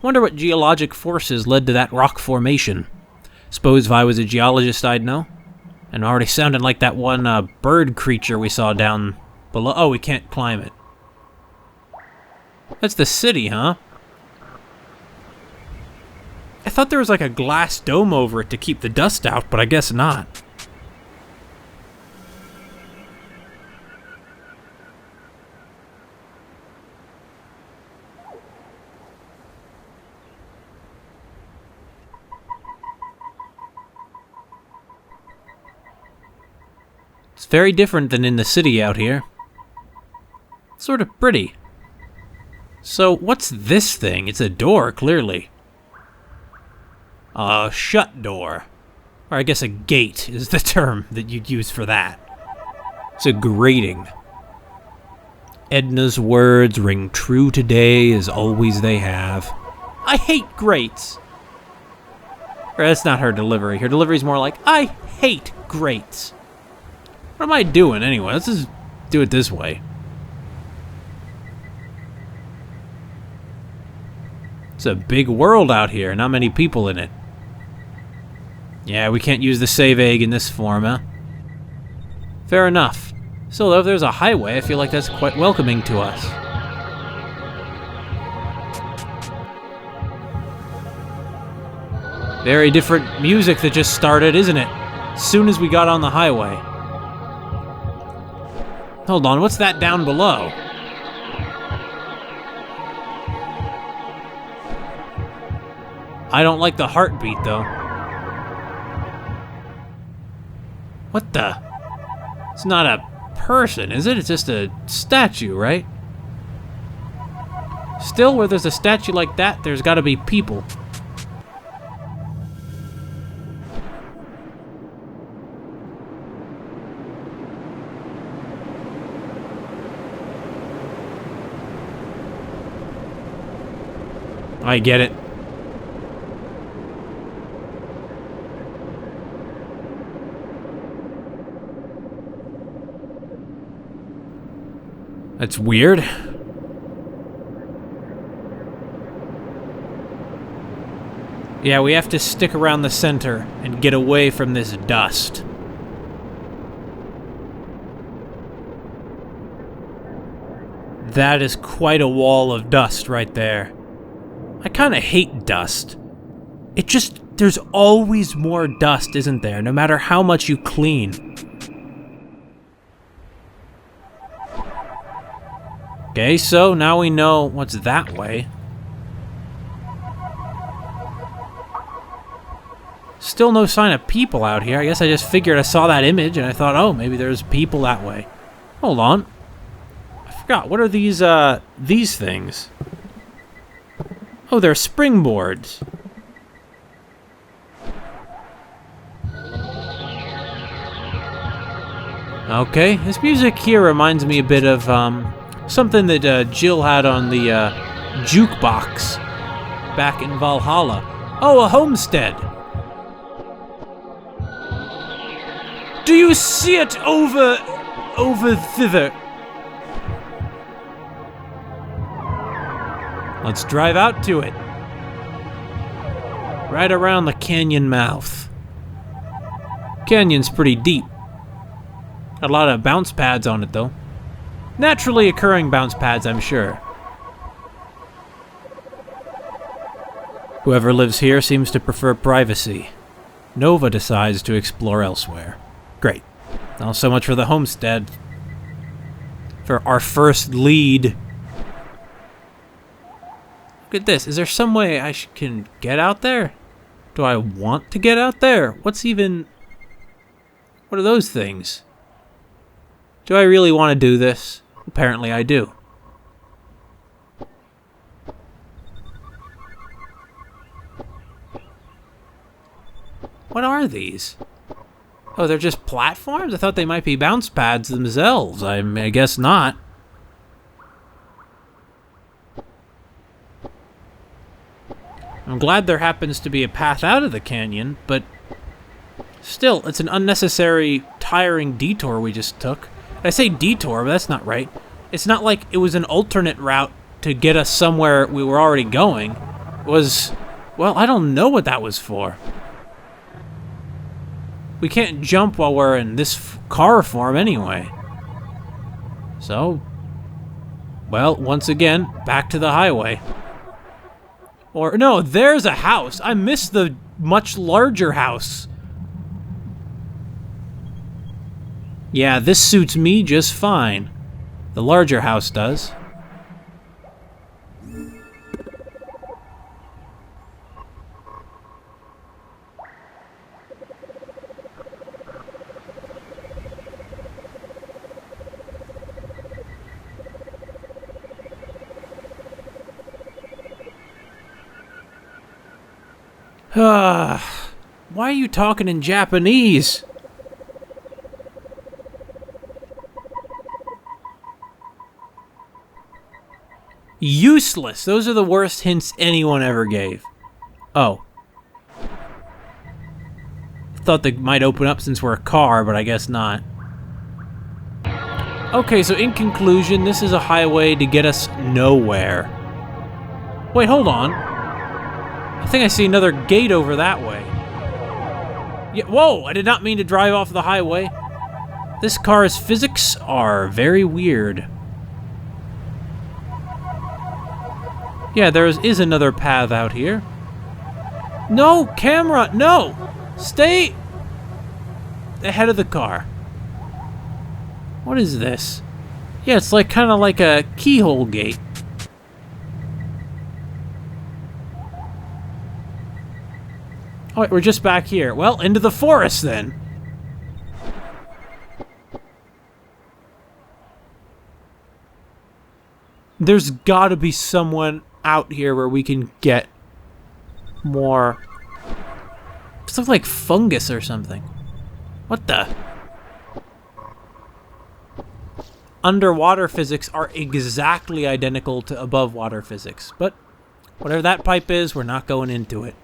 Wonder what geologic forces led to that rock formation. Suppose if I was a geologist, I'd know. And already sounded like that one bird creature we saw down below. Oh, we can't climb it. That's the city, huh? I thought there was like a glass dome over it to keep the dust out, but I guess not. It's very different than in the city out here. Sort of pretty. So, what's this thing? It's a door, clearly. A shut door. Or I guess a gate is the term that you'd use for that. It's a grating. Edna's words ring true today as always they have. I hate grates! Or that's not her delivery. Her delivery's more like, I hate grates. What am I doing anyway? Let's just do it this way. It's a big world out here, not many people in it. Yeah, we can't use the save egg in this form, huh? Fair enough. Still, though, if there's a highway, I feel like that's quite welcoming to us. Very different music that just started, isn't it? As soon as we got on the highway. Hold on, what's that down below? I don't like the heartbeat, though. What the? It's not a person, is it? It's just a statue, right? Still, where there's a statue like that, there's gotta be people. I get it. That's weird. Yeah, we have to stick around the center and get away from this dust. That is quite a wall of dust right there. I kind of hate dust. There's always more dust, isn't there? No matter how much you clean. Okay, so now we know what's that way. Still no sign of people out here. I guess I just figured I saw that image and I thought, oh, maybe there's people that way. Hold on. I forgot. What are these things? Oh, they're springboards. Okay, this music here reminds me a bit of, something that Jill had on the jukebox back in Valhalla. Oh, a homestead. Do you see it over thither? Let's drive out to it. Right around the canyon mouth. Canyon's pretty deep. Got a lot of bounce pads on it, though. Naturally occurring bounce pads, I'm sure. Whoever lives here seems to prefer privacy. Nova decides to explore elsewhere. Great. Not so much for the homestead. For our first lead. Look at this. Is there some way I can get out there? Do I want to get out there? What are those things? Do I really want to do this? Apparently I do. What are these? Oh, they're just platforms? I thought they might be bounce pads themselves. I guess not. I'm glad there happens to be a path out of the canyon, but still, it's an unnecessary, tiring detour we just took. I say detour, but that's not right. It's not like it was an alternate route to get us somewhere we were already going. was... Well, I don't know what that was for. We can't jump while we're in this car form anyway. So... Well, once again, back to the highway. Or, no, there's a house. I missed the much larger house. Yeah, this suits me just fine. The larger house does. Why are you talking in Japanese? Useless. Those are the worst hints anyone ever gave. Oh. Thought they might open up since we're a car, but I guess not. Okay, so in conclusion, this is a highway to get us nowhere. Wait, hold on. I think I see another gate over that way. Yeah, whoa, I did not mean to drive off the highway. This car's physics are very weird. Yeah, there is another path out here. No, camera, no! Stay ahead of the car. What is this? Yeah, it's like kind of like a keyhole gate. Oh, wait, we're just back here. Well, into the forest, then. There's gotta be someone out here where we can get more... This looks like fungus or something. What the? Underwater physics are exactly identical to above water physics, but whatever that pipe is, we're not going into it.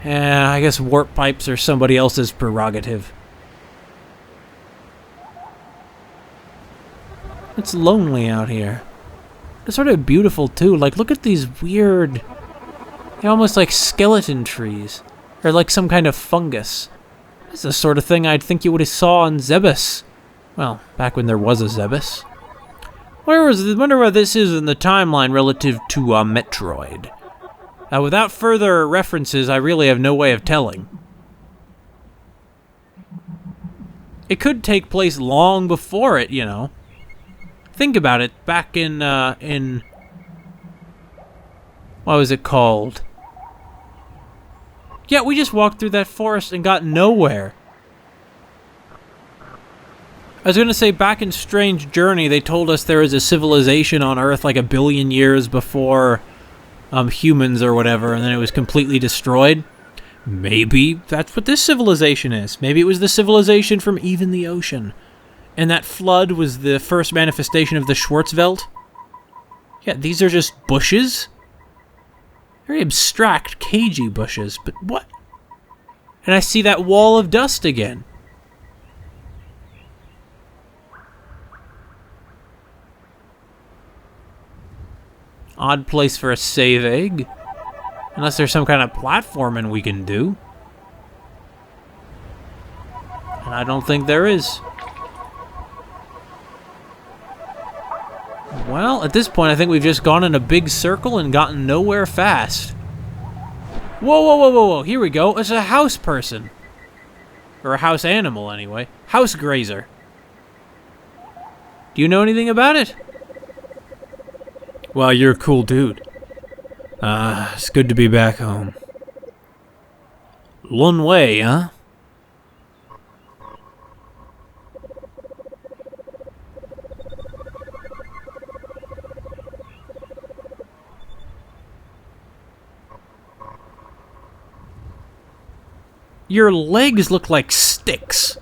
I guess warp pipes are somebody else's prerogative. It's lonely out here. It's sort of beautiful, too. Like, look at these weird... They're almost like skeleton trees. Or like some kind of fungus. It's the sort of thing I'd think you would have saw on Zebes. Well, back when there was a Zebes. Wonder where this is in the timeline relative to Metroid. Without further references, I really have no way of telling. It could take place long before it, you know. Think about it. Back in what was it called? Yeah, we just walked through that forest and got nowhere. I was going to say, back in Strange Journey, they told us there was a civilization on Earth like 1 billion years before humans or whatever, and then it was completely destroyed. Maybe that's what this civilization is. Maybe it was the civilization from even the ocean. And that flood was the first manifestation of the Schwarzwelt. Yeah, these are just bushes. Very abstract, cagey bushes, but what? And I see that wall of dust again. Odd place for a save egg. Unless there's some kind of platforming we can do. And I don't think there is. Well, at this point, I think we've just gone in a big circle and gotten nowhere fast. Whoa, whoa, whoa, whoa, whoa. Here we go. It's a house person. Or a house animal, anyway. House grazer. Do you know anything about it? Well, you're a cool dude. It's good to be back home. Clonwei, huh? Your legs look like sticks.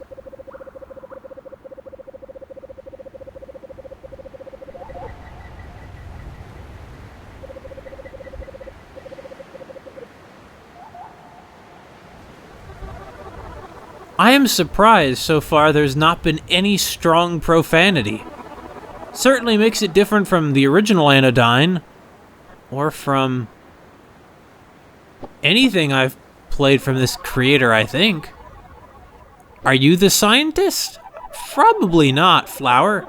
I am surprised so far there's not been any strong profanity. Certainly makes it different from the original Anodyne, or from anything I've played from this creator, I think. Are you the scientist? Probably not, Flower.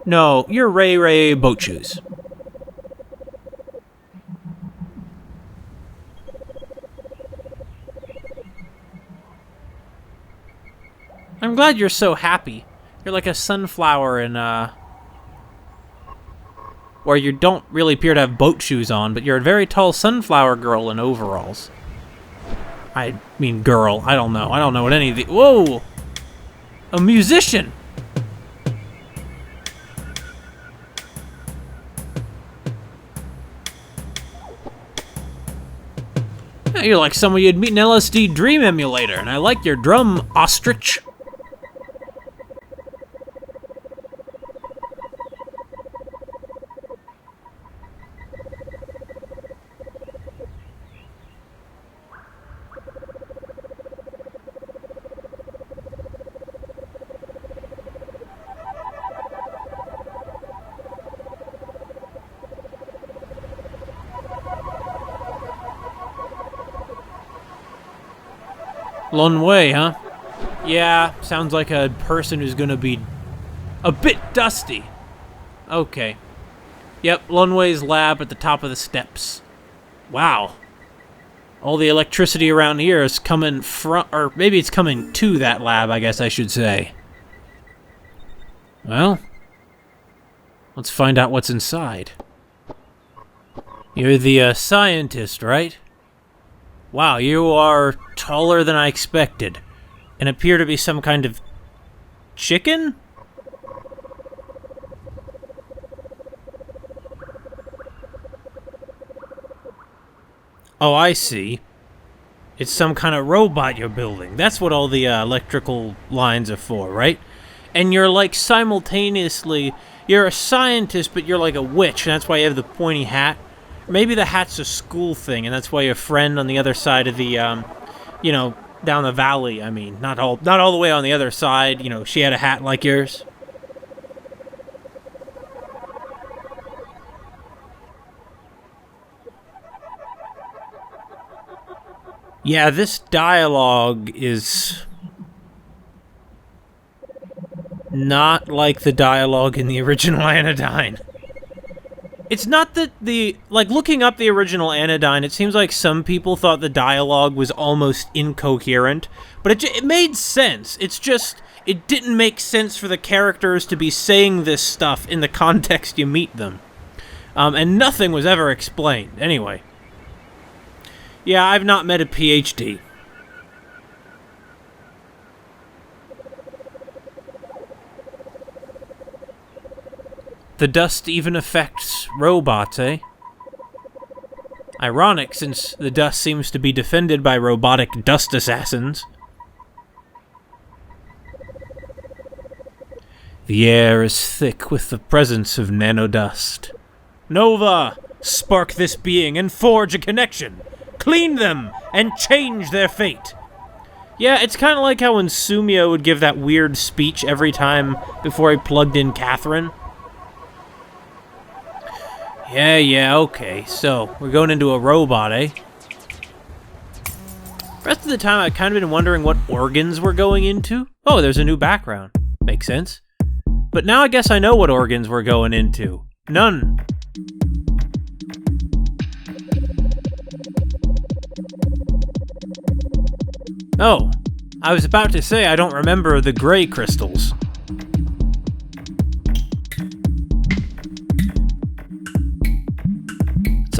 No, you're Ray Ray Boat Shoes. I'm glad you're so happy. You're like a sunflower in, where you don't really appear to have boat shoes on, but you're a very tall sunflower girl in overalls. I mean girl, I don't know. I don't know what any of the... Whoa! A musician! Yeah, you're like someone you'd meet in LSD Dream Emulator, and I like your drum, ostrich. Clonwei, huh? Yeah, sounds like a person who's gonna be a bit dusty. Okay. Yep, Clonwei's lab at the top of the steps. Wow. All the electricity around here is coming from, or maybe it's coming to that lab, I guess I should say. Well, let's find out what's inside. You're the scientist, right? Wow, you are taller than I expected, and appear to be some kind of chicken? Oh, I see. It's some kind of robot you're building. That's what all the electrical lines are for, right? And you're like simultaneously, you're a scientist, but you're like a witch, and that's why you have the pointy hat. Maybe the hat's a school thing, and that's why your friend on the other side of the, you know, down the valley, I mean, not all the way on the other side, you know, she had a hat like yours. Yeah, this dialogue is not like the dialogue in the original Anodyne. It's not that like, looking up the original Anodyne, it seems like some people thought the dialogue was almost incoherent, but it made sense. It's just, it didn't make sense for the characters to be saying this stuff in the context you meet them. And nothing was ever explained. Anyway. Yeah, I've not met a PhD. The dust even affects robots, eh? Ironic, since the dust seems to be defended by robotic dust assassins. The air is thick with the presence of nanodust. Nova! Spark this being and forge a connection! Clean them and change their fate! Yeah, it's kind of like how when Sumio would give that weird speech every time before he plugged in Catherine. Yeah, okay. So, we're going into a robot, eh? The rest of the time, I've kind of been wondering what organs we're going into. Oh, there's a new background. Makes sense. But now I guess I know what organs we're going into. None. Oh, I was about to say I don't remember the gray crystals.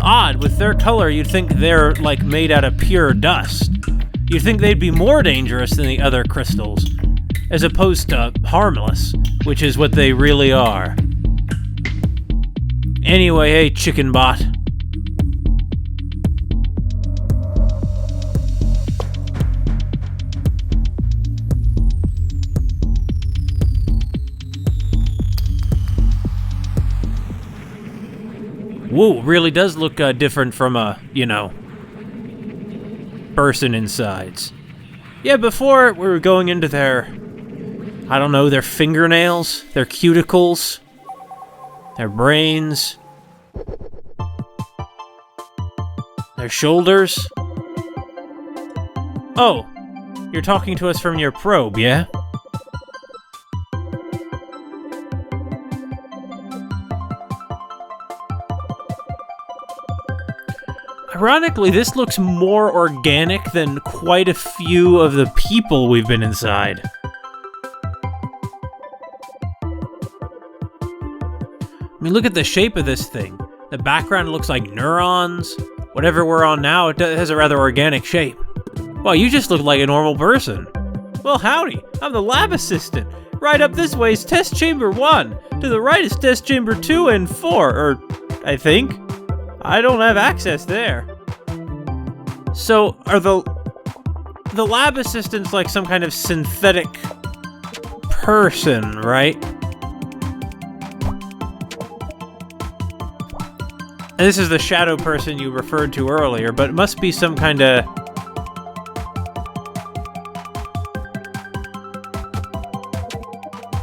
Odd, with their color, you'd think they're, like, made out of pure dust. You'd think they'd be more dangerous than the other crystals, as opposed to harmless, which is what they really are. Anyway, hey, chicken bot. Whoa, really does look different from a, you know, person insides. Yeah, before we were going into their, I don't know, their fingernails, their cuticles, their brains. Their shoulders. Oh, you're talking to us from your probe, yeah? Ironically, this looks more organic than quite a few of the people we've been inside. I mean, look at the shape of this thing. The background looks like neurons. Whatever we're on now, it has a rather organic shape. Well, you just look like a normal person. Well, howdy. I'm the lab assistant. Right up this way is test chamber 1. To the right is test chamber 2 and 4, or I think. I don't have access there. So, are the lab assistants like some kind of synthetic person, right? And this is the shadow person you referred to earlier, but it must be some kind of...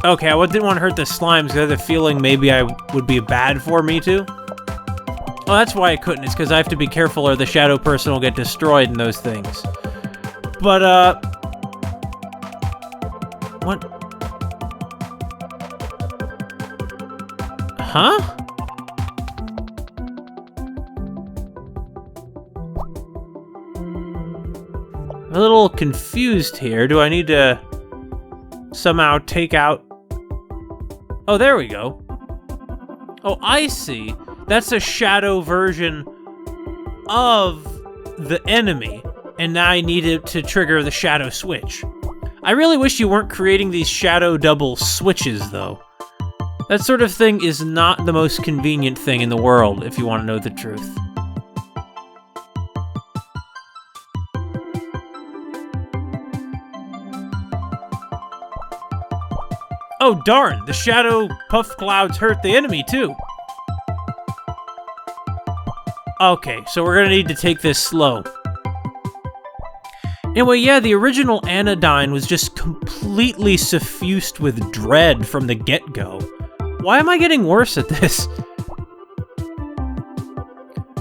Okay, I didn't want to hurt the slimes because I had a feeling maybe I would be bad for me to. Well, that's why I couldn't. It's because I have to be careful or the shadow person will get destroyed in those things. But, what? Huh? I'm a little confused here. Do I need to somehow take out... Oh, there we go. Oh, I see. That's a shadow version of the enemy, and now I need it to trigger the shadow switch. I really wish you weren't creating these shadow double switches, though. That sort of thing is not the most convenient thing in the world, if you want to know the truth. Oh darn, the shadow puff clouds hurt the enemy too. Okay, so we're gonna need to take this slow. Anyway, yeah, the original Anodyne was just completely suffused with dread from the get-go. Why am I getting worse at this?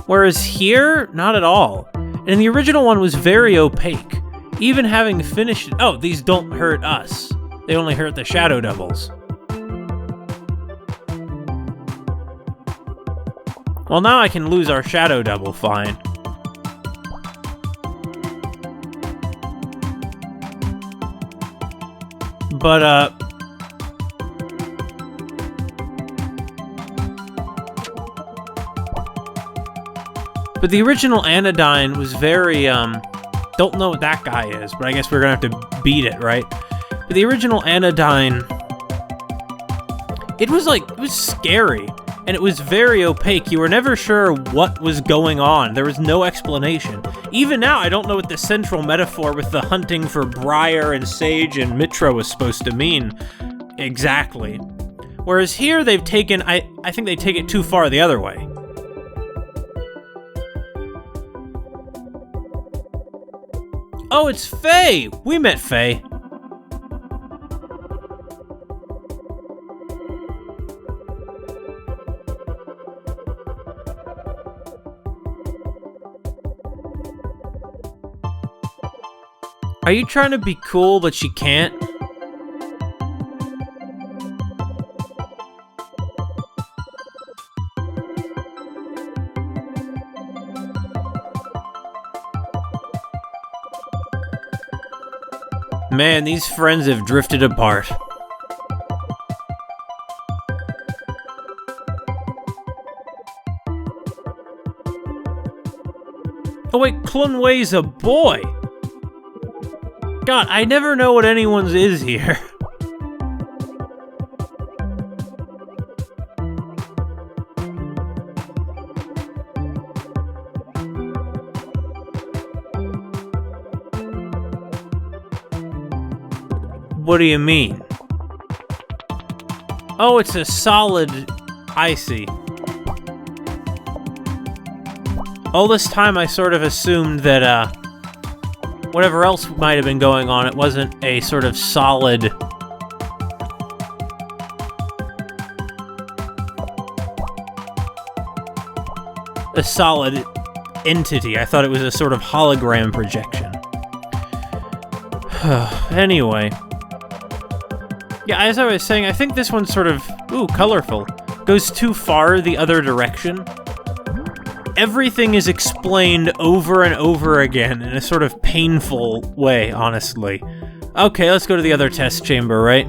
Whereas here, not at all. And the original one was very opaque. Even having finished it... Oh, these don't hurt us. They only hurt the shadow doubles. Well, now I can lose our shadow double fine. But, But the original Anodyne was very, don't know what that guy is, but I guess we're gonna have to beat it, right? But the original Anodyne, it was scary, and it was very opaque. You were never sure what was going on. There was no explanation. Even now, I don't know what the central metaphor with the hunting for Briar and Sage and Mitra was supposed to mean exactly. Whereas here, they've taken, I think they take it too far the other way. Oh, it's Faye! We met Faye. Are you trying to be cool, but she can't? Man, these friends have drifted apart. Oh wait, Clonwei's a boy! God, I never know what anyone's is here. What do you mean? Oh, it's a solid... I see. All this time I sort of assumed that, whatever else might have been going on, it wasn't a sort of solid... A solid entity. I thought it was a sort of hologram projection. Anyway. Yeah, as I was saying, I think this one's sort of, ooh, colorful. Goes too far the other direction. Everything is explained over and over again in a sort of painful way, honestly. Okay, let's go to the other test chamber, right?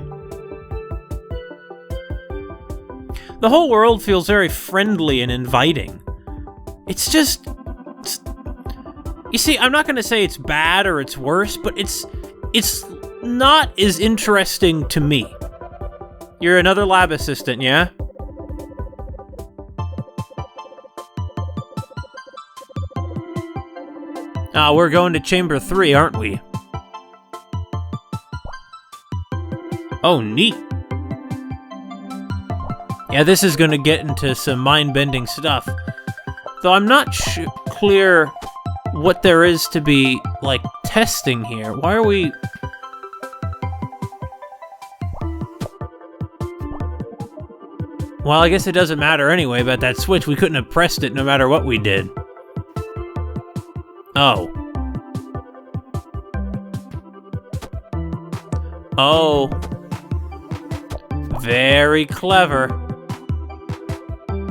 The whole world feels very friendly and inviting. It's just... you see, I'm not going to say it's bad or it's worse, but it's not as interesting to me. You're another lab assistant, yeah? Ah, we're going to Chamber 3, aren't we? Oh, neat. Yeah, this is gonna get into some mind-bending stuff. Though I'm not clear what there is to be, like, testing here. Why are we... Well, I guess it doesn't matter anyway about that switch. We couldn't have pressed it no matter what we did. Oh. Oh. Very clever.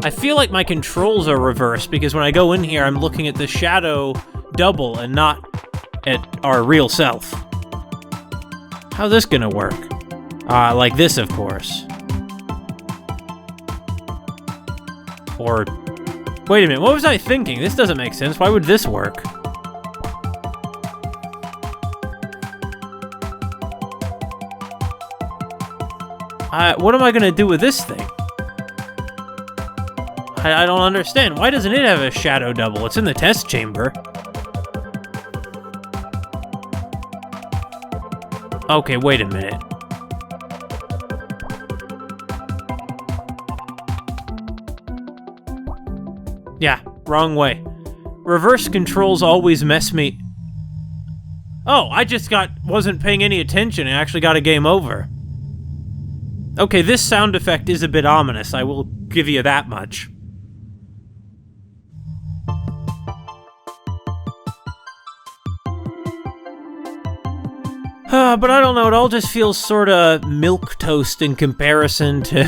I feel like my controls are reversed because when I go in here, I'm looking at the shadow double and not at our real self. How's this gonna work? Like this, of course. Or... wait a minute, what was I thinking? This doesn't make sense. Why would this work? What am I gonna do with this thing? I don't understand. Why doesn't it have a shadow double? It's in the test chamber. Okay, wait a minute. Yeah, wrong way. Reverse controls always mess me... Oh, I just wasn't paying any attention and actually got a game over. Okay, this sound effect is a bit ominous, I will give you that much. But I don't know, it all just feels sorta milquetoast in comparison to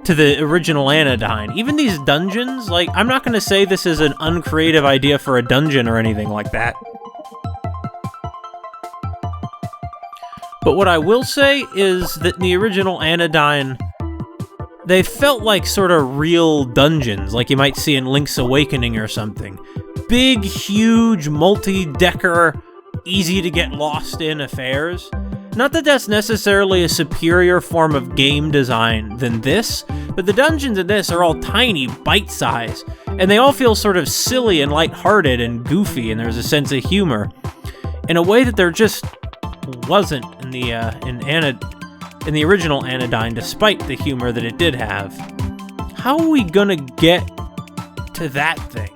the original Anodyne. Even these dungeons, like, I'm not gonna say this is an uncreative idea for a dungeon or anything like that. But what I will say is that in the original Anodyne, they felt like sort of real dungeons, like you might see in Link's Awakening or something. Big, huge, multi-decker, easy-to-get-lost-in affairs. Not that that's necessarily a superior form of game design than this, but the dungeons in this are all tiny, bite-sized, and they all feel sort of silly and lighthearted and goofy, and there's a sense of humor, in a way that there just wasn't in the original Anodyne, despite the humor that it did have. How are we gonna get to that thing?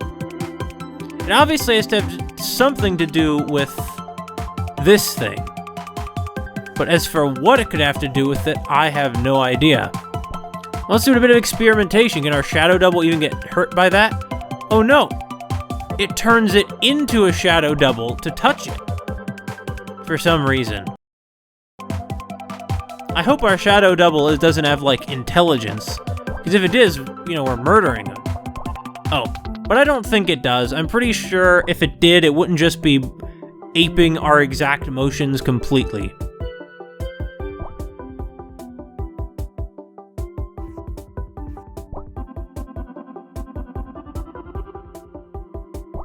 It obviously has to have something to do with this thing. But as for what it could have to do with it, I have no idea. Let's do a bit of experimentation. Can our shadow double even get hurt by that? Oh no! It turns it into a shadow double to touch it. For some reason. I hope our shadow double doesn't have, like, intelligence. Because if it is, you know, we're murdering him. Oh, but I don't think it does. I'm pretty sure if it did, it wouldn't just be aping our exact motions completely.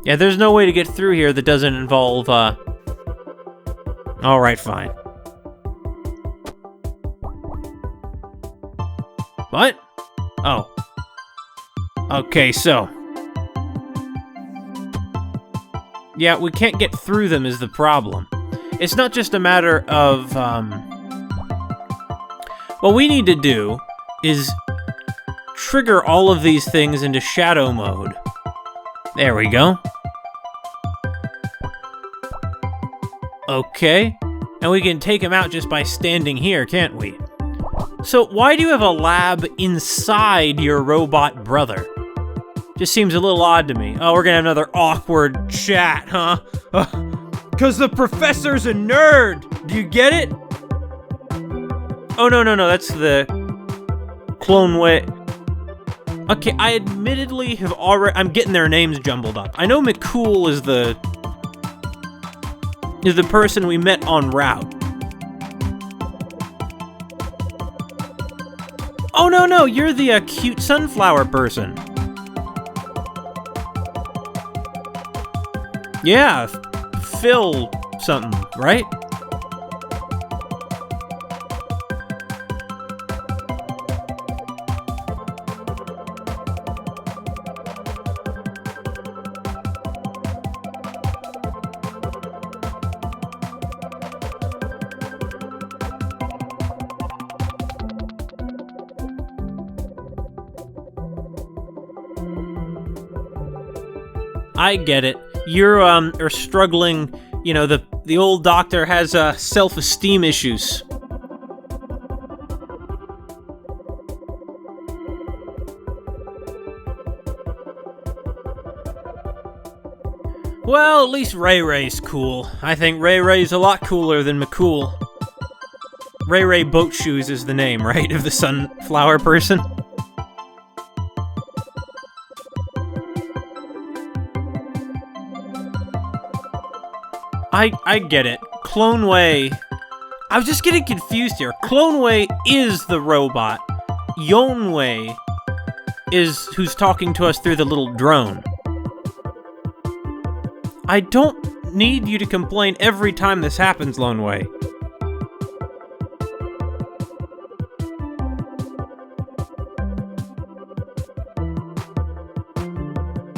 Yeah, there's no way to get through here that doesn't involve, Alright, fine. What? Oh. Okay, so. Yeah, we can't get through them is the problem. It's not just a matter of, what we need to do is trigger all of these things into shadow mode. There we go. Okay. And we can take him out just by standing here, can't we? So why do you have a lab inside your robot brother? Just seems a little odd to me. Oh, we're gonna have another awkward chat, huh? 'Cause the professor's a nerd! Do you get it? Oh, no, that's the Clonwei. Okay, I admittedly have I'm getting their names jumbled up. I know McCool is the person we met en route. Oh, no, you're the cute sunflower person. Yeah, Phil something, right? I get it. You're are struggling, you know, the old doctor has self-esteem issues. Well, at least Ray Ray's cool. I think Ray Ray's a lot cooler than McCool. Ray Ray Boat Shoes is the name, right, of the sunflower person? I get it. Clonwei. I was just getting confused here. Clonwei is the robot. Yonwei is who's talking to us through the little drone. I don't need you to complain every time this happens, Clonwei.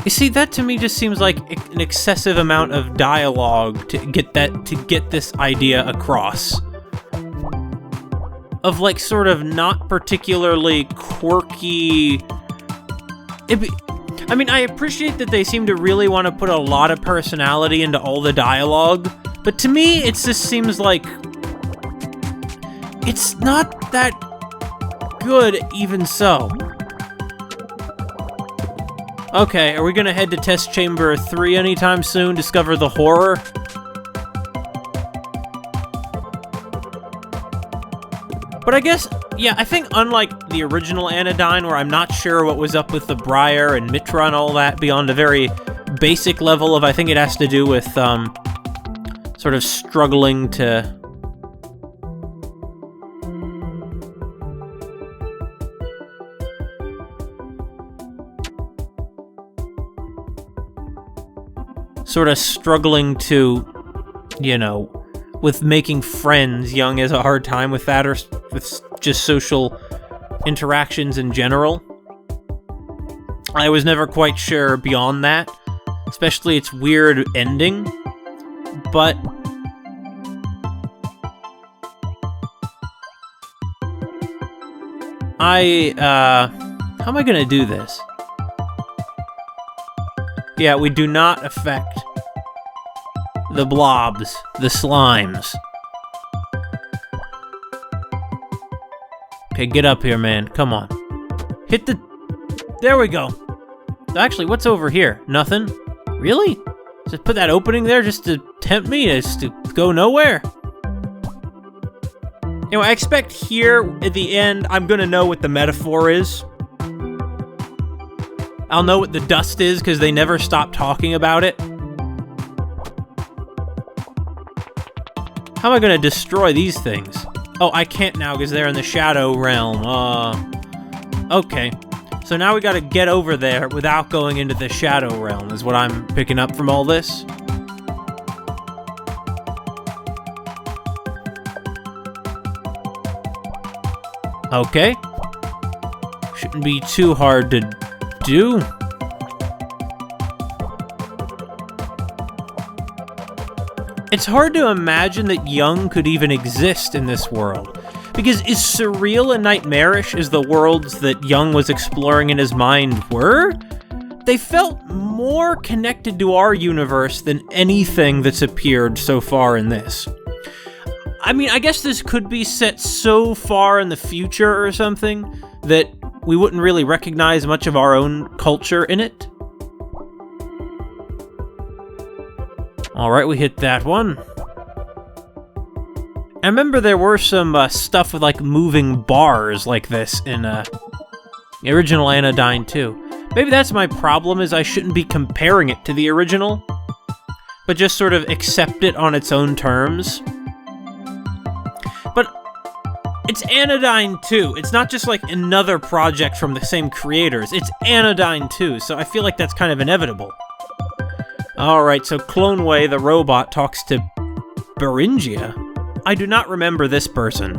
You see, that to me just seems like an excessive amount of dialogue to get this idea across. Of like sort of not particularly quirky. I mean, I appreciate that they seem to really want to put a lot of personality into all the dialogue, but to me, it just seems like it's not that good even so. Okay, are we gonna head to test chamber 3 anytime soon, discover the horror? But I guess, yeah, I think unlike the original Anodyne, where I'm not sure what was up with the Briar and Mitra and all that beyond a very basic level of, I think it has to do with, sort of struggling to... you know, with making friends. Young has a hard time with that, or with just social interactions in general. I was never quite sure beyond that, especially its weird ending, but... how am I gonna do this? Yeah, we do not affect the blobs, the slimes. Okay, get up here, man. Come on. Hit the... There we go. Actually, what's over here? Nothing? Really? Just put that opening there just to tempt me just to go nowhere? Anyway, I expect here, at the end, I'm gonna know what the metaphor is. I'll know what the dust is, because they never stop talking about it. How am I going to destroy these things? Oh, I can't now, because they're in the Shadow realm. Okay. So now we got to get over there without going into the Shadow realm, is what I'm picking up from all this. Okay. Shouldn't be too hard to do. It's hard to imagine that Young could even exist in this world, because as surreal and nightmarish as the worlds that Young was exploring in his mind were, they felt more connected to our universe than anything that's appeared so far in this. I mean, I guess this could be set so far in the future or something that we wouldn't really recognize much of our own culture in it. Alright, we hit that one. I remember there were some stuff with, like, moving bars like this in the original Anodyne, too. Maybe that's my problem, is I shouldn't be comparing it to the original, but just sort of accept it on its own terms. But it's Anodyne 2. It's not just, like, another project from the same creators. It's Anodyne 2, so I feel like that's kind of inevitable. Alright, so Clonwei, the robot, talks to Beringia. I do not remember this person.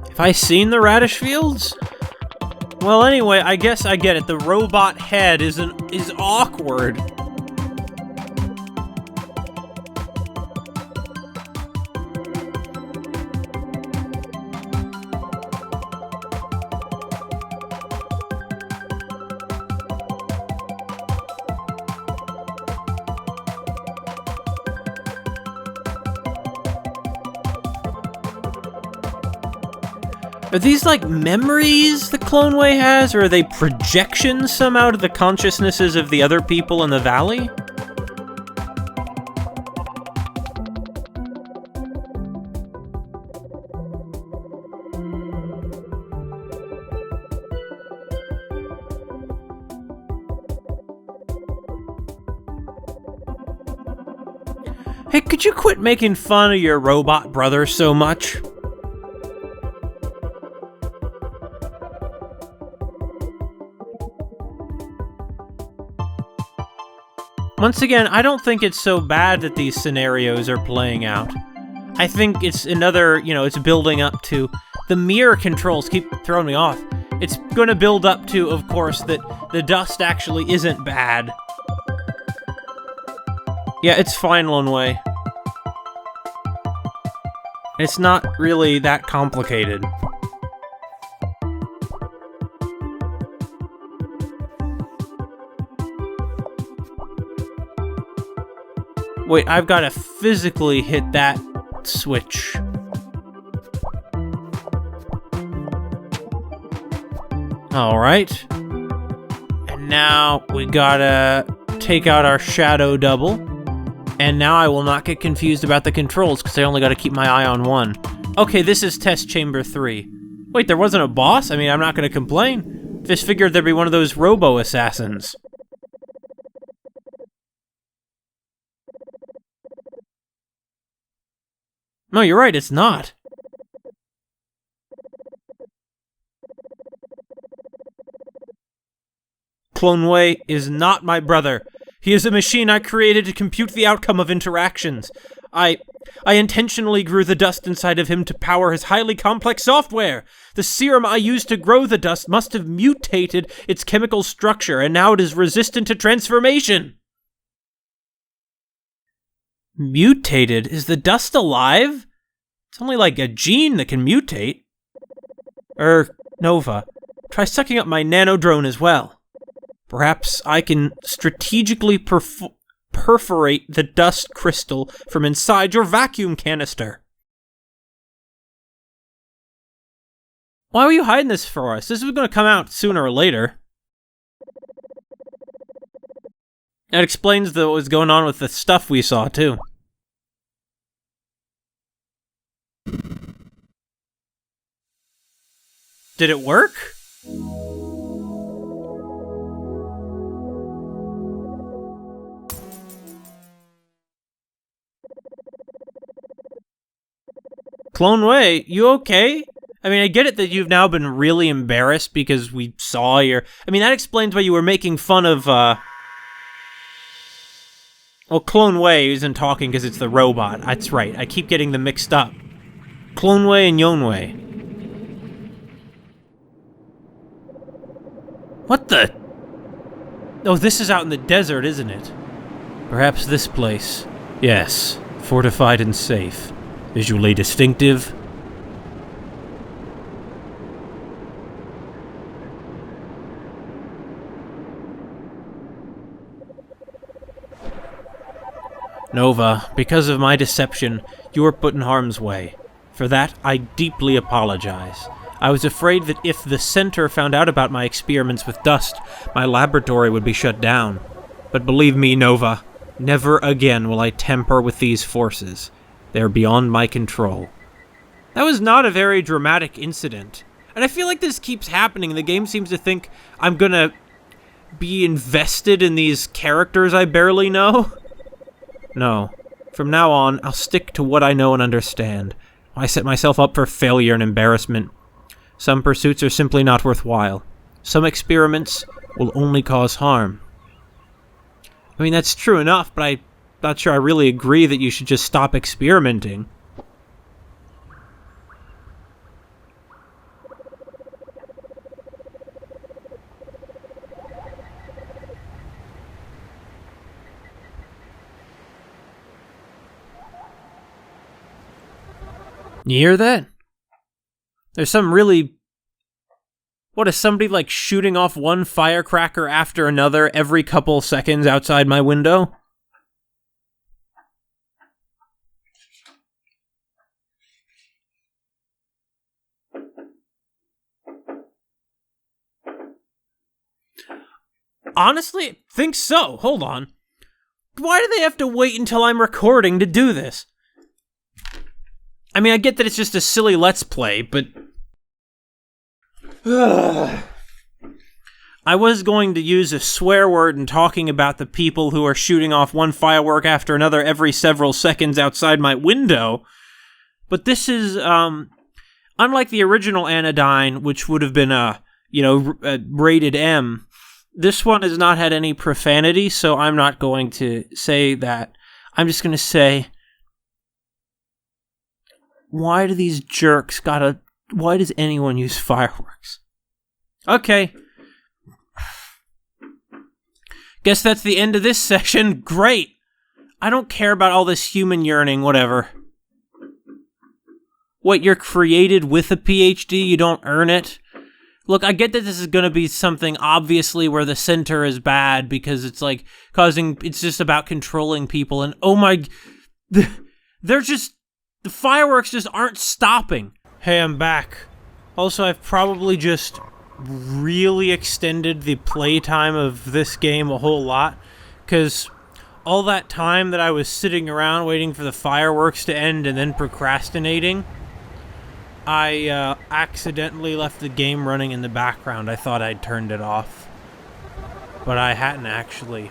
Have I seen the radish fields? Well, anyway, I guess I get it. The robot head is awkward. Are these, like, memories the Clonwei has, or are they projections somehow to the consciousnesses of the other people in the valley? Hey, could you quit making fun of your robot brother so much? Once again, I don't think it's so bad that these scenarios are playing out. I think it's another, it's building up to... The mirror controls keep throwing me off. It's gonna build up to, of course, that the dust actually isn't bad. Yeah, it's fine, Clonwei. It's not really that complicated. Wait, I've got to physically hit that switch. Alright. And now we gotta take out our shadow double. And now I will not get confused about the controls, because I only gotta keep my eye on one. Okay, this is test chamber 3. Wait, there wasn't a boss? I mean, I'm not gonna complain. Just figured there'd be one of those robo-assassins. No, you're right, it's not. Clonwei is not my brother. He is a machine I created to compute the outcome of interactions. I intentionally grew the dust inside of him to power his highly complex software. The serum I used to grow the dust must have mutated its chemical structure, and now it is resistant to transformation. Mutated? Is the dust alive? It's only like a gene that can mutate. Nova, try sucking up my nanodrone as well. Perhaps I can strategically perforate the dust crystal from inside your vacuum canister. Why were you hiding this for us? This was going to come out sooner or later. That explains what was going on with the stuff we saw, too. Did it work? Clonwei, you okay? I mean, I get it that you've now been really embarrassed because we saw your... I mean, that explains why you were making fun of, Well, Clonwei isn't talking because it's the robot. That's right, I keep getting them mixed up. Clonwei and Yonwei. What the... Oh, this is out in the desert, isn't it? Perhaps this place. Yes, fortified and safe. Visually distinctive. Nova, because of my deception, you were put in harm's way. For that, I deeply apologize. I was afraid that if the Center found out about my experiments with dust, my laboratory would be shut down. But believe me, Nova, never again will I tamper with these forces. They are beyond my control. That was not a very dramatic incident. And I feel like this keeps happening. The game seems to think I'm gonna be invested in these characters I barely know. No. From now on, I'll stick to what I know and understand. I set myself up for failure and embarrassment. Some pursuits are simply not worthwhile. Some experiments will only cause harm. I mean, that's true enough, but I'm not sure I really agree that you should just stop experimenting. You hear that? There's some really... What, is somebody, like, shooting off one firecracker after another every couple seconds outside my window? Honestly, I think so. Hold on. Why do they have to wait until I'm recording to do this? I mean, I get that it's just a silly Let's Play, but... I was going to use a swear word in talking about the people who are shooting off one firework after another every several seconds outside my window, but this is, unlike the original Anodyne, which would have been rated M, this one has not had any profanity, so I'm not going to say that. I'm just going to say... Why do these jerks why does anyone use fireworks? Okay. Guess that's the end of this session. Great. I don't care about all this human yearning, whatever. What, you're created with a PhD? You don't earn it? Look, I get that this is going to be something obviously where the Center is bad because it's like it's just about controlling people and oh my, the fireworks just aren't stopping. Hey, I'm back. Also, I've probably just really extended the playtime of this game a whole lot, because all that time that I was sitting around waiting for the fireworks to end and then procrastinating, I accidentally left the game running in the background. I thought I'd turned it off, but I hadn't actually.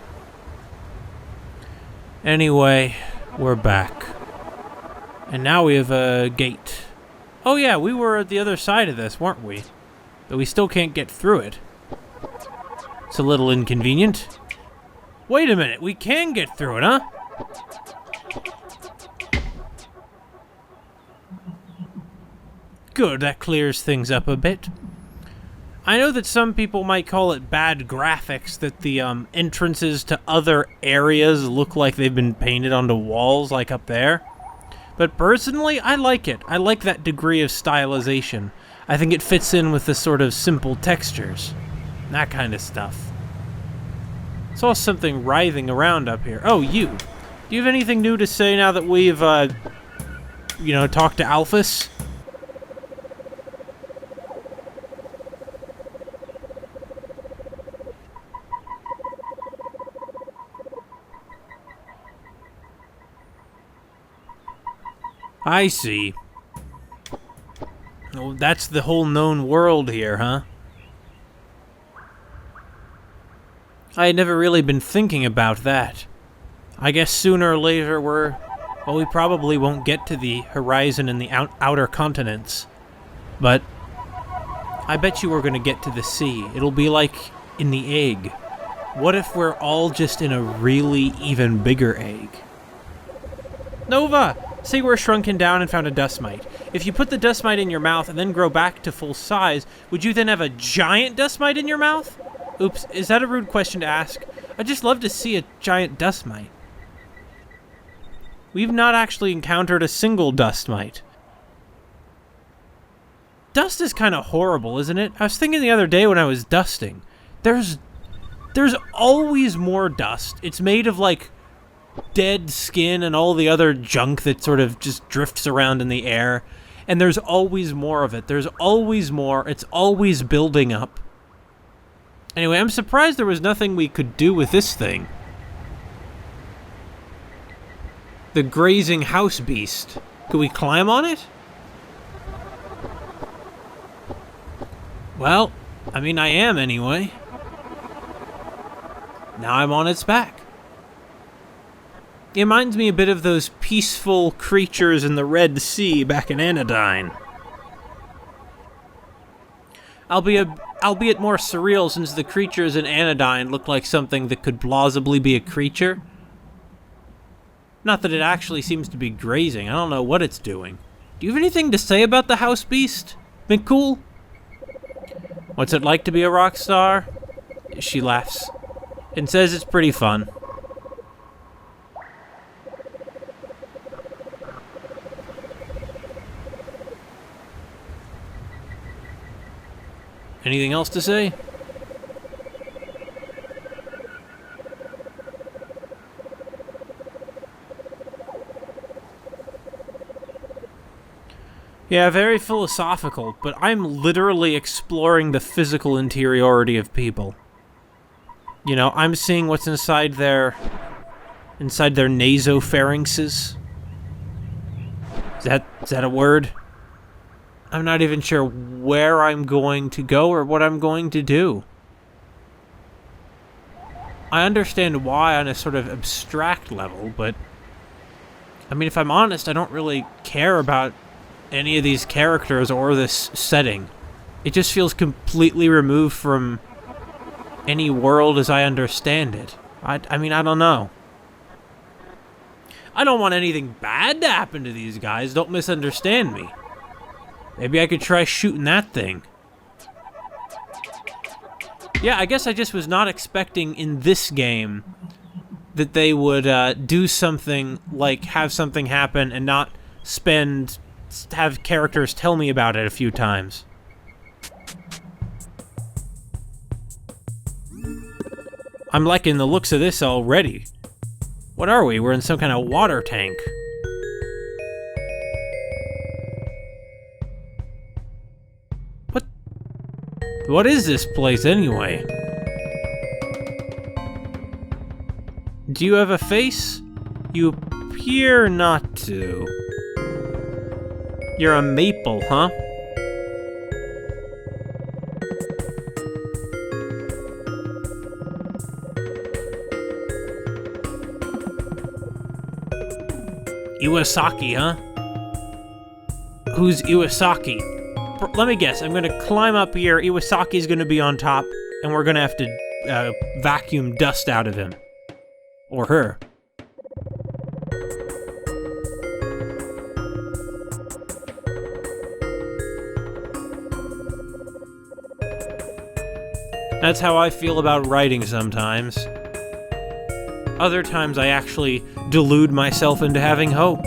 Anyway, we're back. And now we have a gate. Oh yeah, we were at the other side of this, weren't we? But we still can't get through it. It's a little inconvenient. Wait a minute, we can get through it, huh? Good, that clears things up a bit. I know that some people might call it bad graphics, that the entrances to other areas look like they've been painted onto walls, like up there. But personally, I like it. I like that degree of stylization. I think it fits in with the sort of simple textures. That kind of stuff. Saw something writhing around up here. Oh, you. Do you have anything new to say now that we've, talked to Alphys? I see. Oh, that's the whole known world here, huh? I had never really been thinking about that. I guess sooner or later we probably won't get to the horizon in the outer continents. But I bet you we're gonna get to the sea. It'll be like in the egg. What if we're all just in a really even bigger egg? Nova! Say we're shrunken down and found a dust mite. If you put the dust mite in your mouth and then grow back to full size, would you then have a giant dust mite in your mouth? Oops, is that a rude question to ask? I'd just love to see a giant dust mite. We've not actually encountered a single dust mite. Dust is kind of horrible, isn't it? I was thinking the other day when I was dusting. There's always more dust. It's made of, like, dead skin and all the other junk that sort of just drifts around in the air. And there's always more of it. There's always more. It's always building up. Anyway, I'm surprised there was nothing we could do with this thing. The grazing house beast. Could we climb on it? Well, I mean, I am anyway. Now I'm on its back. It reminds me a bit of those peaceful creatures in the Red Sea back in Anodyne. Albeit more surreal, since the creatures in Anodyne look like something that could plausibly be a creature. Not that it actually seems to be grazing. I don't know what it's doing. Do you have anything to say about the house beast, McCool? What's it like to be a rock star? She laughs and says it's pretty fun. Anything else to say? Yeah, very philosophical, but I'm literally exploring the physical interiority of people. You know, I'm seeing what's inside their nasopharynxes. Is that a word? I'm not even sure where I'm going to go or what I'm going to do. I understand why on a sort of abstract level, but I mean, if I'm honest, I don't really care about any of these characters or this setting. It just feels completely removed from any world as I understand it. I mean, I don't know. I don't want anything bad to happen to these guys, don't misunderstand me. Maybe I could try shooting that thing. Yeah, I guess I just was not expecting in this game that they would do something like have something happen and not have characters tell me about it a few times. I'm liking the looks of this already. What are we? We're in some kind of water tank. What is this place anyway? Do you have a face? You appear not to. You're a maple, huh? Iwasaki, huh? Who's Iwasaki? Let me guess, I'm gonna climb up here, Iwasaki's gonna be on top, and we're gonna have to vacuum dust out of him. Or her. That's how I feel about writing sometimes. Other times I actually delude myself into having hope.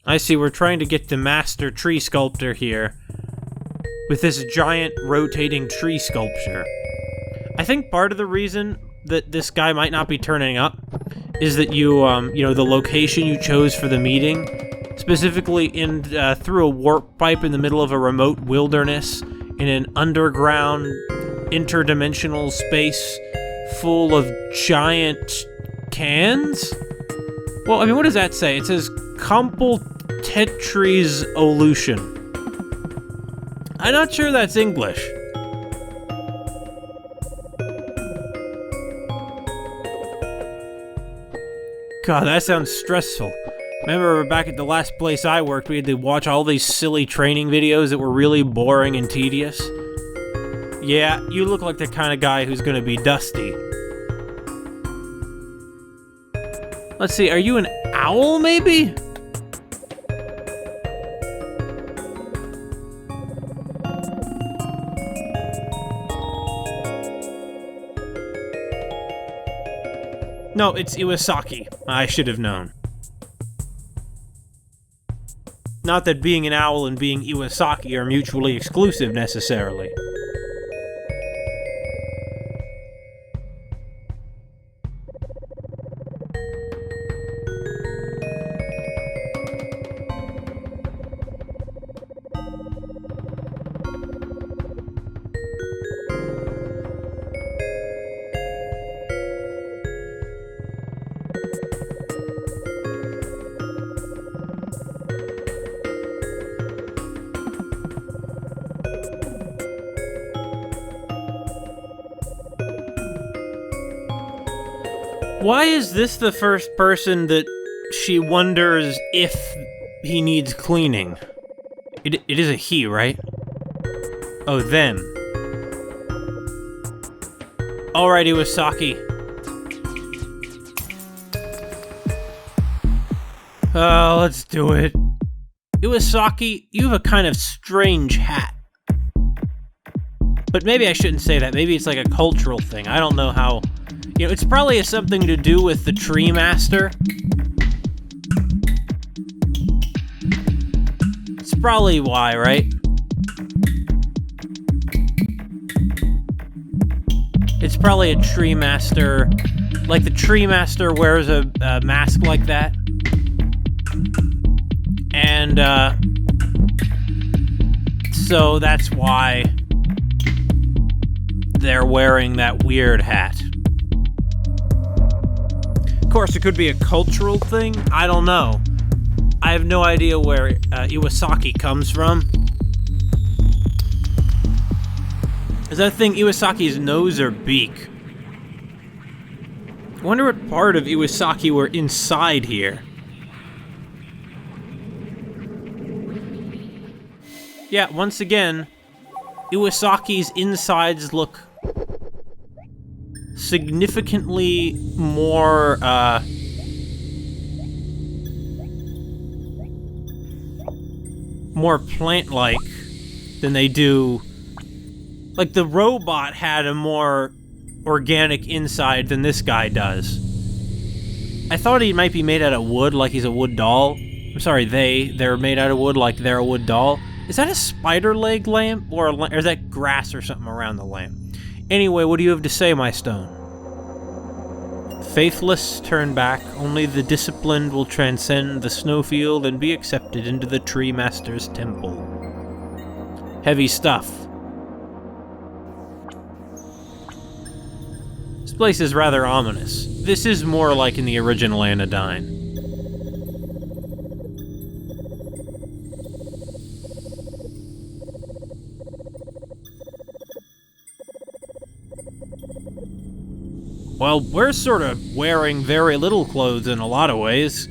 I see, we're trying to get the master tree sculptor here with this giant rotating tree sculpture. I think part of the reason that this guy might not be turning up is that you know, the location you chose for the meeting, specifically through a warp pipe in the middle of a remote wilderness in an underground interdimensional space full of giant cans? Well, I mean, what does that say? It says Tetris Olution. I'm not sure that's English. God, that sounds stressful. Remember back at the last place I worked, we had to watch all these silly training videos that were really boring and tedious. Yeah, you look like the kind of guy who's gonna be dusty. Let's see, are you an owl, maybe? No, it's Iwasaki. I should have known. Not that being an owl and being Iwasaki are mutually exclusive, necessarily. Why is this the first person that she wonders if he needs cleaning? It is a he, right? Oh, them. Alright, Iwasaki. Let's do it. Iwasaki, you have a kind of strange hat. But maybe I shouldn't say that. Maybe it's like a cultural thing. I don't know how... You know, it's probably something to do with the Tree Master. It's probably why, right? It's probably a Tree Master. Like the Tree Master wears a mask like that. And, so that's why they're wearing that weird hat. Of course, it could be a cultural thing. I don't know. I have no idea where Iwasaki comes from. Is that thing Iwasaki's nose or beak? I wonder what part of Iwasaki were inside here. Yeah, once again, Iwasaki's insides look significantly more, more plant-like than they do. Like, the robot had a more organic inside than this guy does. I thought he might be made out of wood, like he's a wood doll. I'm sorry, they're made out of wood like they're a wood doll. Is that a spider leg lamp? Or is that grass or something around the lamp? Anyway, what do you have to say, my stone? Faithless, turn back. Only the disciplined will transcend the snowfield and be accepted into the Tree Master's temple. Heavy stuff. This place is rather ominous. This is more like in the original Anodyne. Well, we're sort of wearing very little clothes in a lot of ways.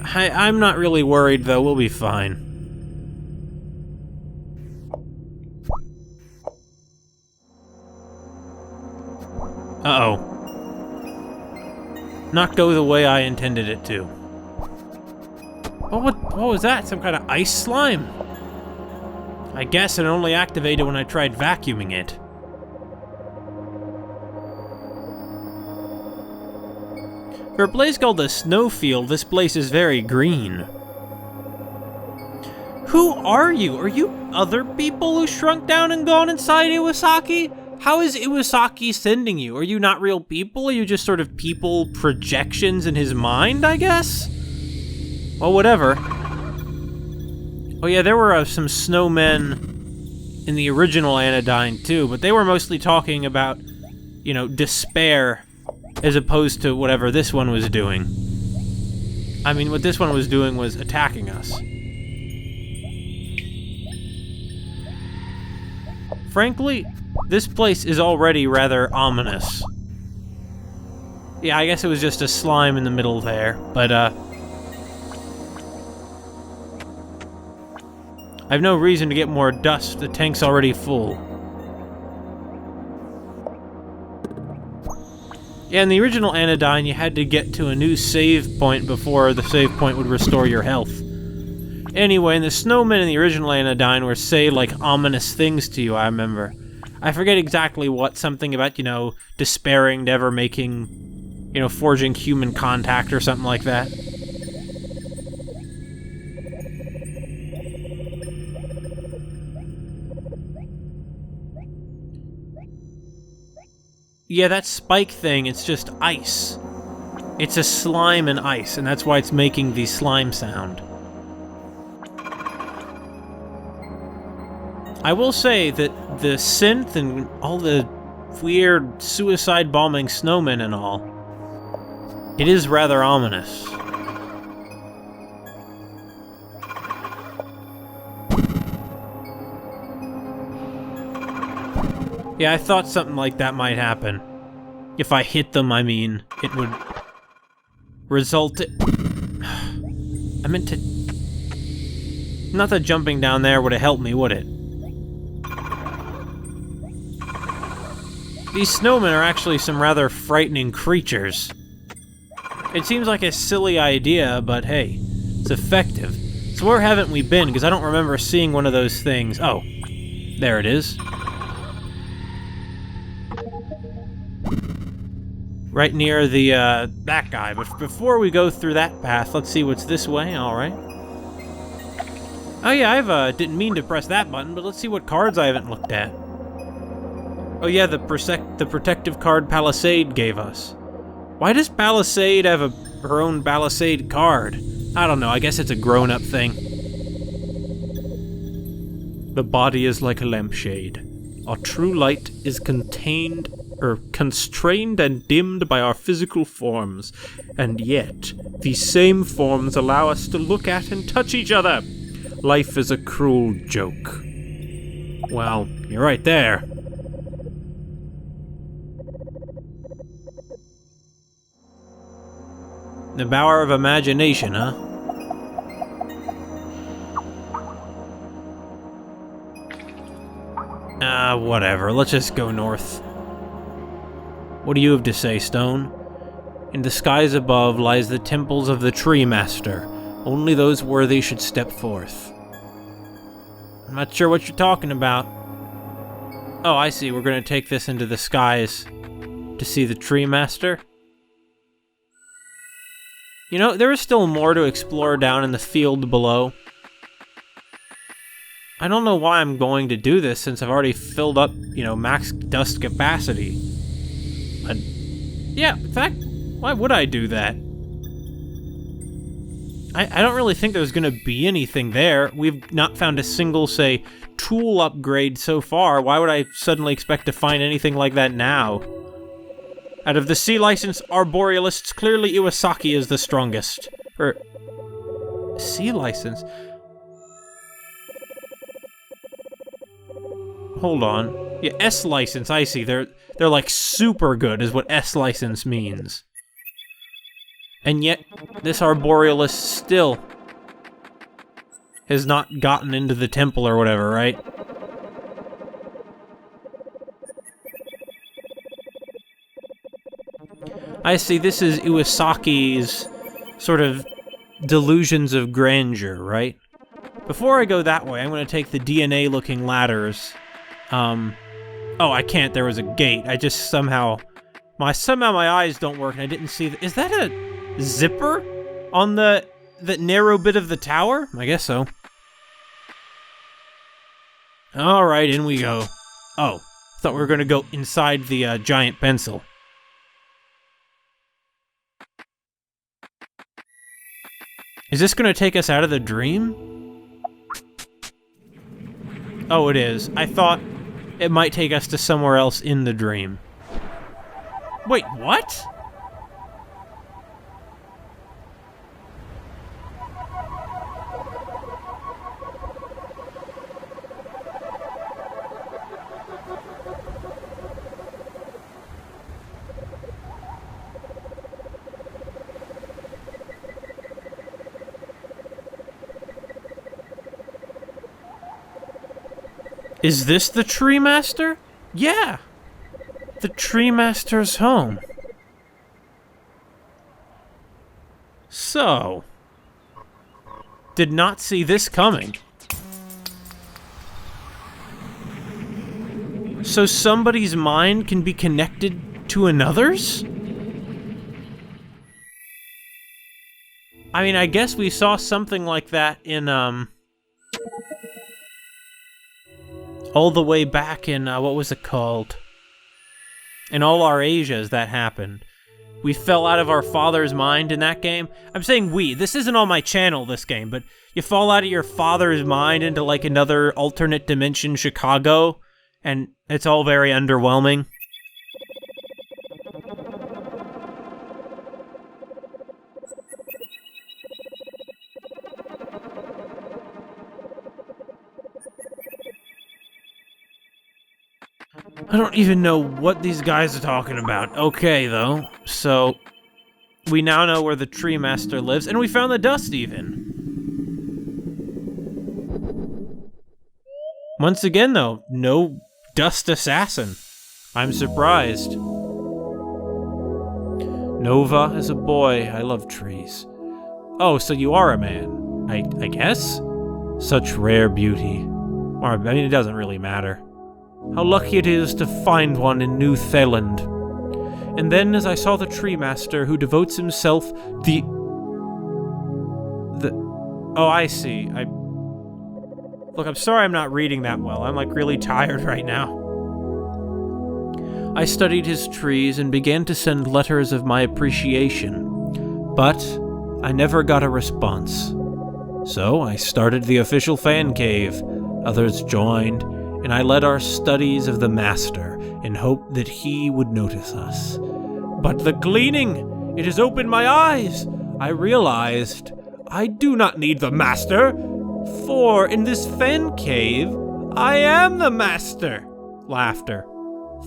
I'm not really worried, though. We'll be fine. Uh-oh. Not go the way I intended it to. Oh, what was that? Some kind of ice slime? I guess it only activated when I tried vacuuming it. For a place called the Snowfield, this place is very green. Who are you? Are you other people who shrunk down and gone inside Iwasaki? How is Iwasaki sending you? Are you not real people? Are you just sort of people projections in his mind, I guess? Well, whatever. Oh yeah, there were some snowmen in the original Anodyne too, but they were mostly talking about, you know, despair, as opposed to whatever this one was doing. I mean, what this one was doing was attacking us. Frankly, this place is already rather ominous. Yeah, I guess it was just a slime in the middle there, but, I have no reason to get more dust. The tank's already full. Yeah, in the original Anodyne, you had to get to a new save point before the save point would restore your health. Anyway, and the snowmen in the original Anodyne were say, like, ominous things to you, I remember. I forget exactly what, something about, you know, despairing, never making, you know, forging human contact or something like that. Yeah, that spike thing, it's just ice. It's a slime and ice, and that's why it's making the slime sound. I will say that the synth and all the weird suicide bombing snowmen and all, it is rather ominous. Yeah, I thought something like that might happen. If I hit them, I mean, it would result in... I meant to... Not that jumping down there would have helped me, would it? These snowmen are actually some rather frightening creatures. It seems like a silly idea, but hey, it's effective. So where haven't we been? Because I don't remember seeing one of those things. Oh, there it is. Right near the, that guy. But before we go through that path, let's see what's this way, alright. Oh yeah, didn't mean to press that button, but let's see what cards I haven't looked at. Oh yeah, the protective card Palisade gave us. Why does Palisade have her own Palisade card? I don't know, I guess it's a grown-up thing. The body is like a lampshade. Our true light is constrained and dimmed by our physical forms, and yet these same forms allow us to look at and touch each other. Life is a cruel joke. Well, you're right there. The power of imagination, huh? Whatever. Let's just go north. What do you have to say, Stone? In the skies above lies the temples of the Tree Master. Only those worthy should step forth. I'm not sure what you're talking about. Oh, I see. We're going to take this into the skies to see the Tree Master. You know, there is still more to explore down in the field below. I don't know why I'm going to do this since I've already filled up, you know, max dust capacity. Yeah, in fact, why would I do that? I don't really think there's going to be anything there. We've not found a single, say, tool upgrade so far. Why would I suddenly expect to find anything like that now? Out of the sea-licensed arborealists, clearly Iwasaki is the strongest. Sea-license? Hold on. Yeah, S-license, I see. They're like super good is what S-license means. And yet, this arborealist still has not gotten into the temple or whatever, right? I see, this is Iwasaki's sort of delusions of grandeur, right? Before I go that way, I'm going to take the DNA-looking ladders. Oh, I can't, there was a gate. I just somehow my eyes don't work and I didn't see is that a zipper on the narrow bit of the tower? I guess so. Alright, in we go. Oh, thought we were going to go inside the giant pencil. Is this going to take us out of the dream? Oh, it is. I thought it might take us to somewhere else in the dream. Wait, what? Is this the Tree Master? Yeah! The Tree Master's home. So... did not see this coming. So somebody's mind can be connected to another's? I mean, I guess we saw something like that in, all the way back in, what was it called? In all our Asias, that happened. We fell out of our father's mind in that game. I'm saying we. This isn't on my channel, this game, but you fall out of your father's mind into, like, another alternate dimension Chicago, and it's all very underwhelming. I don't even know what these guys are talking about. Okay, though. So, we now know where the Tree Master lives, and we found the dust, even. Once again, though, no dust assassin. I'm surprised. Nova is a boy. I love trees. Oh, so you are a man. I guess? Such rare beauty. Or, I mean, it doesn't really matter. How lucky it is to find one in New Theland. And then, as I saw the Tree Master, who devotes himself Oh, I see. Look, I'm sorry I'm not reading that well. I'm, like, really tired right now. I studied his trees and began to send letters of my appreciation, but I never got a response. So I started the official fan cave. Others joined, and I led our studies of the Master in hope that he would notice us. But the gleaning! It has opened my eyes! I realized I do not need the Master, for in this fan cave, I am the Master! Laughter.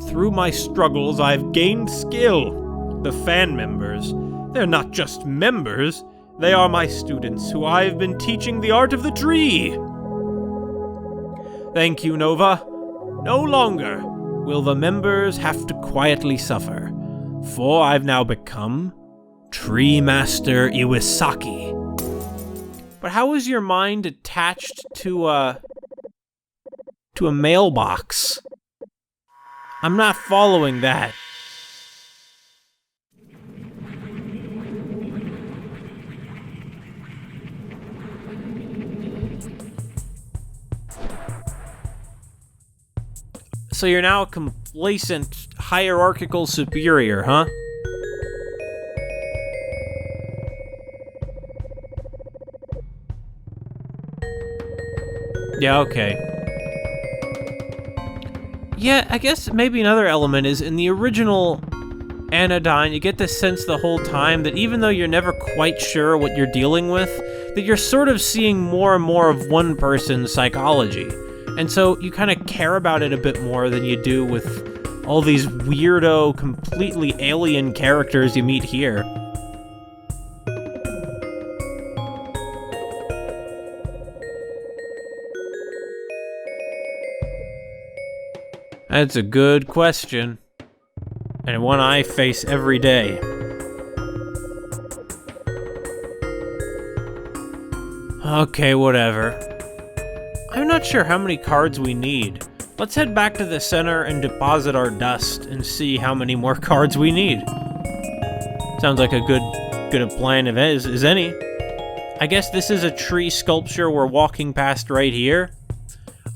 Through my struggles, I've gained skill. The fan members, they're not just members, they are my students who I've been teaching the art of the tree. Thank you, Nova. No longer will the members have to quietly suffer, for I've now become Tree Master Iwasaki. But how is your mind attached to a mailbox? I'm not following that. So you're now a complacent, hierarchical superior, huh? Yeah, okay. Yeah, I guess maybe another element is in the original Anodyne, you get this sense the whole time that even though you're never quite sure what you're dealing with, that you're sort of seeing more and more of one person's psychology. And so you kind of care about it a bit more than you do with all these weirdo, completely alien characters you meet here. That's a good question, and one I face every day. Okay, whatever. I'm not sure how many cards we need. Let's head back to the center and deposit our dust and see how many more cards we need. Sounds like a good plan if is any. I guess this is a tree sculpture we're walking past right here.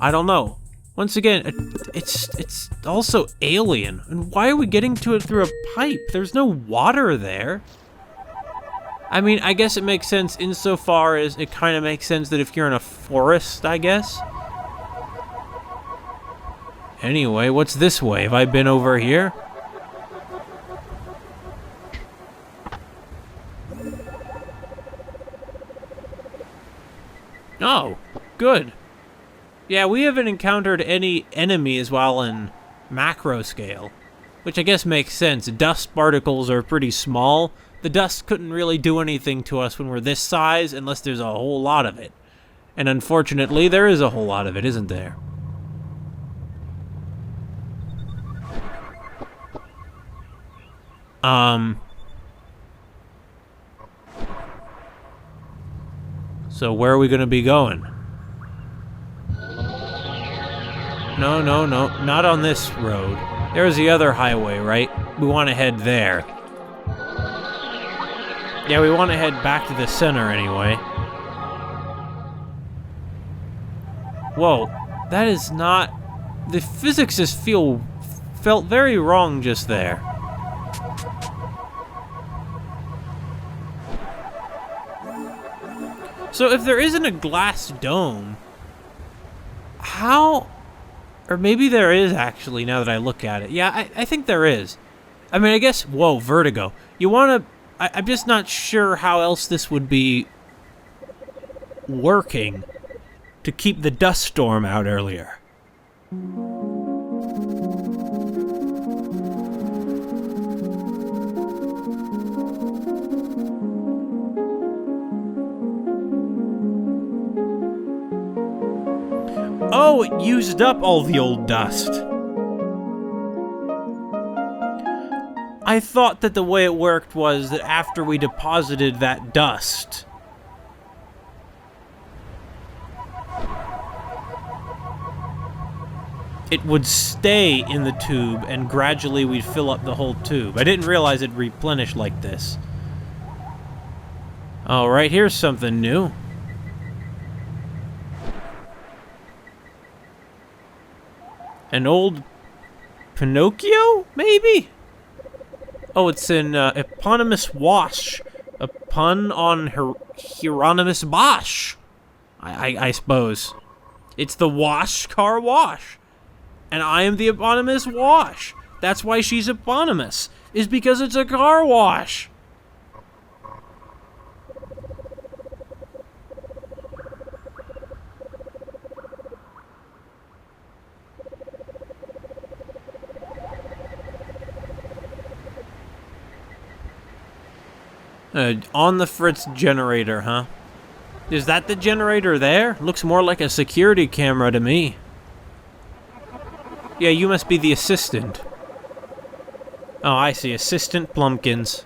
I don't know. Once again, it's also alien. And why are we getting to it through a pipe? There's no water there. I mean, I guess it makes sense insofar as it kind of makes sense that if you're in a forest, I guess. Anyway, what's this way? Have I been over here? Oh, good. Yeah, we haven't encountered any enemies while in macro scale, which I guess makes sense. Dust particles are pretty small. The dust couldn't really do anything to us when we're this size unless there's a whole lot of it. And unfortunately, there is a whole lot of it, isn't there? So where are we gonna be going? No, not on this road. There's the other highway, right? We want to head there. Yeah, we want to head back to the center anyway. Whoa, that is not... The physics just feel felt very wrong just there. So if there isn't a glass dome, how... Or maybe there is, actually, now that I look at it. Yeah, I think there is. I mean, I guess... Whoa, vertigo. You want to... I'm just not sure how else this would be working to keep the dust storm out earlier. Oh, it used up all the old dust. I thought that the way it worked was that after we deposited that dust, it would stay in the tube and gradually we'd fill up the whole tube. I didn't realize it'd replenish like this. All right, here's something new. An old Pinocchio, maybe? Oh, it's an eponymous wash. A pun on Hieronymus Bosch, I suppose. It's the wash car wash. And I am the eponymous wash. That's why she's eponymous, is because it's a car wash. On the Fritz generator, huh? Is that the generator there? Looks more like a security camera to me. Yeah, you must be the assistant. Oh, I see. Assistant Plumpkins.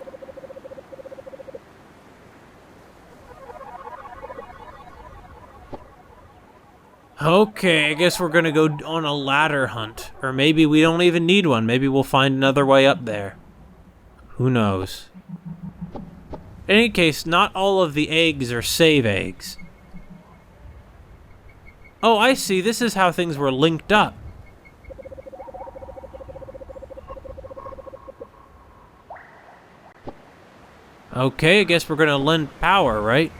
Okay, I guess we're gonna go on a ladder hunt. Or maybe we don't even need one. Maybe we'll find another way up there. Who knows? In any case, not all of the eggs are save eggs. Oh, I see. This is how things were linked up. Okay, I guess we're gonna lend power, right?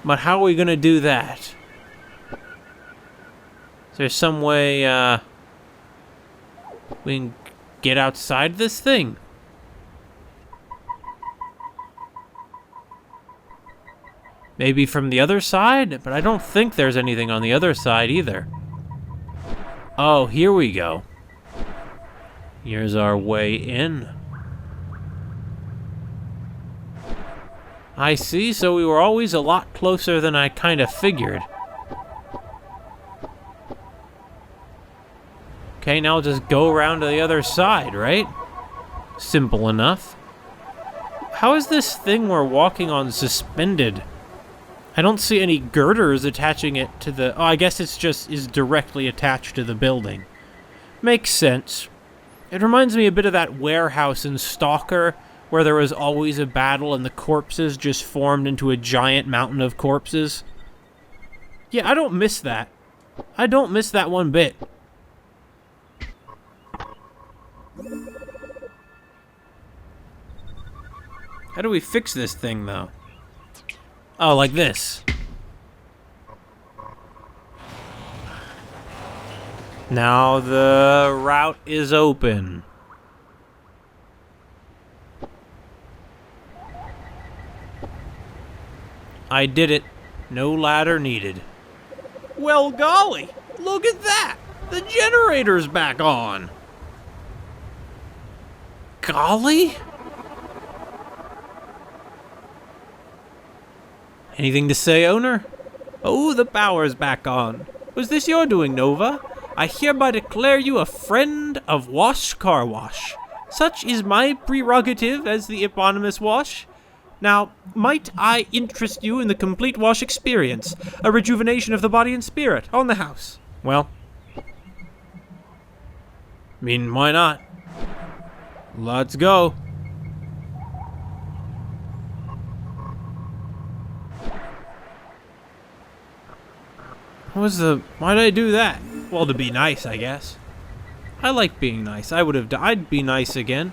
But how are we gonna do that? Is there some way, we can get outside this thing? Maybe from the other side? But I don't think there's anything on the other side either. Oh, here we go. Here's our way in. I see, so we were always a lot closer than I kind of figured. Okay, now I'll just go around to the other side, right? Simple enough. How is this thing we're walking on suspended? I don't see any girders attaching it to the... Oh, I guess it's just is directly attached to the building. Makes sense. It reminds me a bit of that warehouse in Stalker, where there was always a battle and the corpses just formed into a giant mountain of corpses. Yeah, I don't miss that. I don't miss that one bit. How do we fix this thing, though? Oh, like this. Now the route is open. I did it. No ladder needed. Well, golly, look at that! The generator's back on! Golly? Anything to say, owner? Oh, the power's back on. Was this your doing, Nova? I hereby declare you a friend of Wash Car Wash. Such is my prerogative as the eponymous Wash. Now, might I interest you in the complete Wash experience, a rejuvenation of the body and spirit on the house? Well, I mean, why not? Let's go. Why did I do that? Well, to be nice, I guess. I like being nice. I'd be nice again.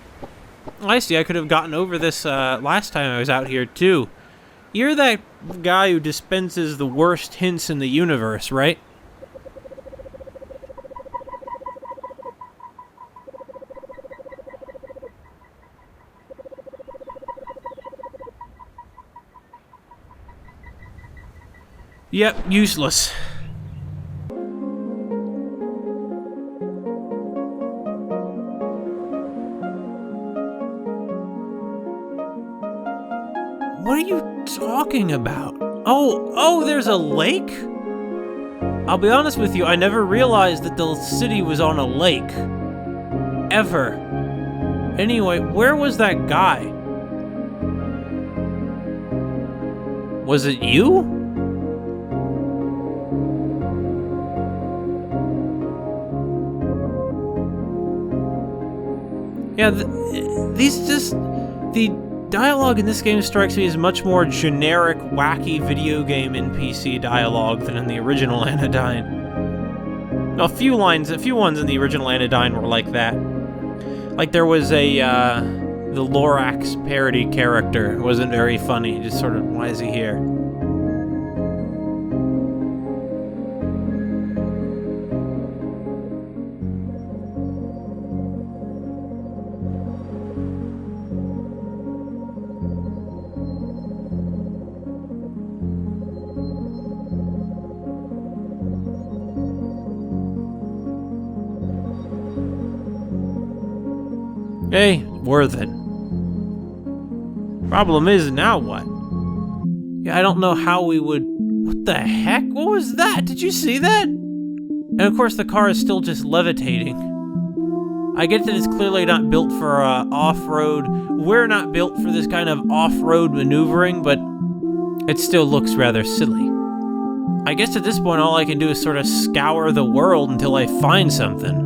I see, I could have gotten over this last time I was out here, too. You're that guy who dispenses the worst hints in the universe, right? Yep, useless. What are you talking about? Oh, there's a lake? I'll be honest with you, I never realized that the city was on a lake. Ever. Anyway, where was that guy? Was it you? Yeah, the dialogue in this game strikes me as much more generic, wacky video game NPC dialogue than in the original Anodyne. A few ones in the original Anodyne were like that. Like there was the Lorax parody character. It wasn't very funny, just sort of, why is he here? Hey, worth it. Problem is, now what? Yeah, I don't know how we would... What the heck? What was that? Did you see that? And of course the car is still just levitating. I get that it's clearly not built for off-road. We're not built for this kind of off-road maneuvering, but it still looks rather silly. I guess at this point all I can do is sort of scour the world until I find something.